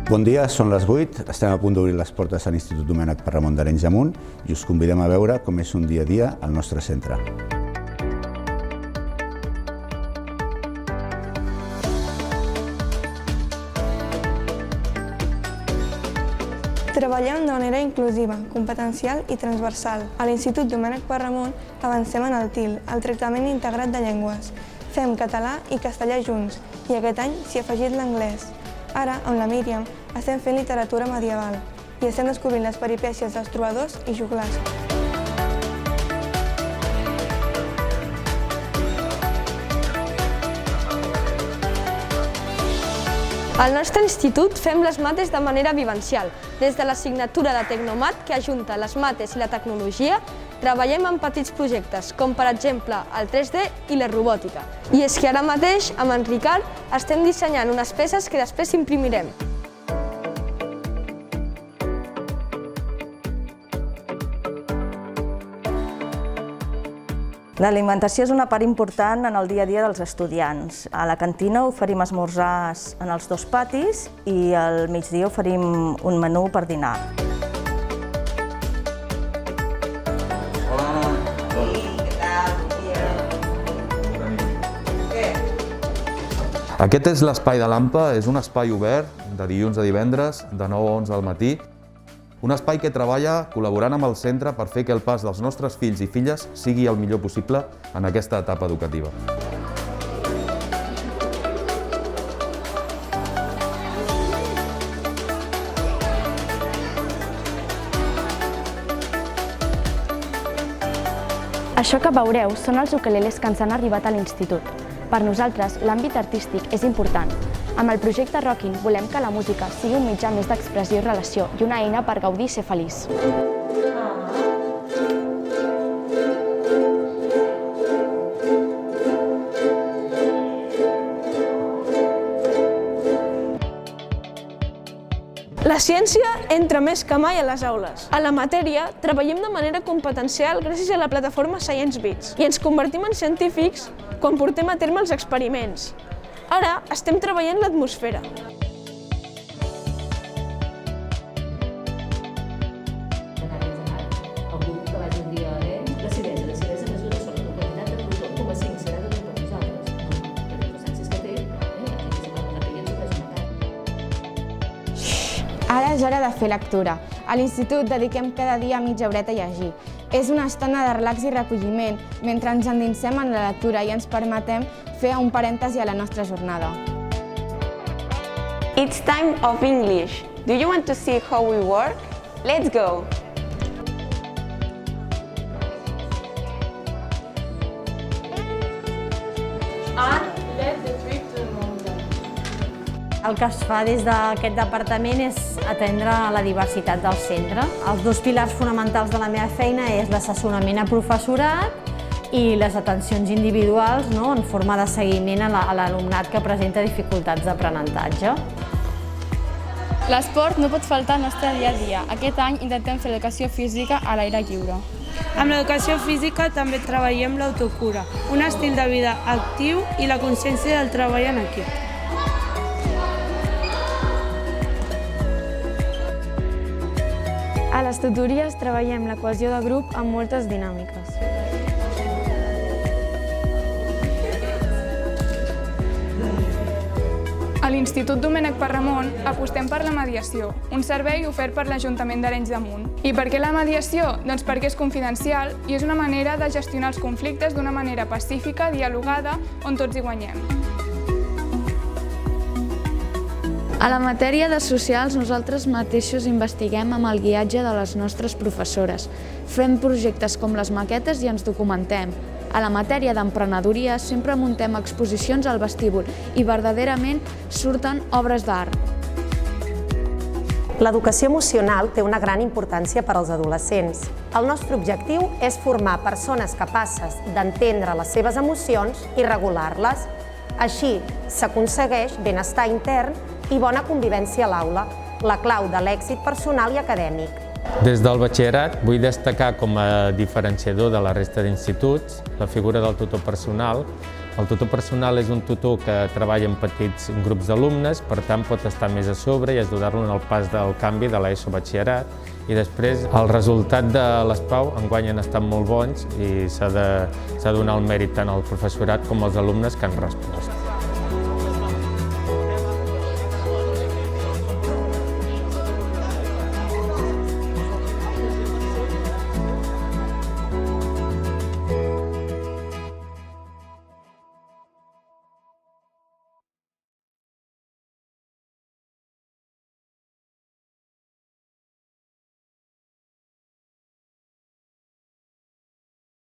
Bon dia, són les 8, estem a punt d'obrir les portes a l'Institut Domènec Perramon d'Arenys de Munt i us convidem a veure com és un dia a dia al nostre centre. Treballem de manera inclusiva, competencial i transversal. A l'Institut Domènec Perramon avancem en el TIL, el tractament integrat de llengües. Fem català i castellà junts i aquest any s'hi ha afegit l'anglès. Ara, amb la Míriam, estem fent literatura medieval i estem descobrint les peripècies dels trobadors i joglars. Al nostre institut fem les mates de manera vivencial. Des de l'assignatura de Tecnomat, que ajunta les mates i la tecnologia, treballem en petits projectes, com per exemple el 3D i la robòtica. I és que ara mateix, amb en Ricard, estem dissenyant unes peces que després imprimirem. L'alimentació és una part important en el dia a dia dels estudiants. A la cantina oferim esmorzars en els dos patis i al migdia oferim un menú per dinar. Hola, què tal? Aquest és l'espai de l'AMPA, és un espai obert de dilluns a divendres, de 9 a 11 del matí. Un espai que treballa col·laborant amb el centre per fer que el pas dels nostres fills i filles sigui el millor possible en aquesta etapa educativa. Això que veureu són els ukeleles que ens han arribat a l'institut. Per nosaltres, l'àmbit artístic és important. Amb el projecte Rockin volem que la música sigui un mitjà més d'expressió i relació i una eina per gaudir i ser feliç. La ciència entra més que mai a les aules. A la matèria, treballem de manera competencial gràcies a la plataforma ScienceBits i ens convertim en científics quan portem a terme els experiments. Ara estem treballant l'atmosfera. Ara és hora de fer lectura. A l'institut dediquem cada dia mitja horeta a llegir. És una estona de relax i recolliment mentre ens endinsem en la lectura i ens permetem fer un parèntesi a la nostra jornada. It's time of English. Do you want to see how we work? Let's go! El que es fa des d'aquest departament és atendre la diversitat del centre. Els dos pilars fonamentals de la meva feina és l'assessorament a professorat i les atencions individuals en forma de seguiment a l'alumnat que presenta dificultats d'aprenentatge. L'esport no pot faltar al nostre dia a dia. Aquest any intentem fer l'educació física a l'aire lliure. Amb l'educació física també treballem l'autocura, un estil de vida actiu i la consciència del treball en equip. A les tutories treballem la cohesió de grup amb moltes dinàmiques. A l'Institut Domènec Perramon apostem per la mediació, un servei ofert per l'Ajuntament d'Arenys de Munt. I per què la mediació? Doncs perquè és confidencial i és una manera de gestionar els conflictes d'una manera pacífica, dialogada, on tots hi guanyem. A la matèria de socials, nosaltres mateixos investiguem amb el guiatge de les nostres professores. Fem projectes com les maquetes i ens documentem. A la matèria d'emprenedoria sempre muntem exposicions al vestíbul i verdaderament surten obres d'art. L'educació emocional té una gran importància per als adolescents. El nostre objectiu és formar persones capaces d'entendre les seves emocions i regular-les. Així s'aconsegueix benestar intern i bona convivència a l'aula, la clau de l'èxit personal i acadèmic. Des del batxillerat vull destacar com a diferenciador de la resta d'instituts la figura del tutor personal, El tutor personal és un tutor que treballa en petits grups d'alumnes, per tant pot estar més a sobre i ajudar-lo en el pas del canvi de l'ESO batxillerat. I després el resultat de les PAU enguany han estat molt bons i s'ha de donar el mèrit tant al professorat com als alumnes que han respost.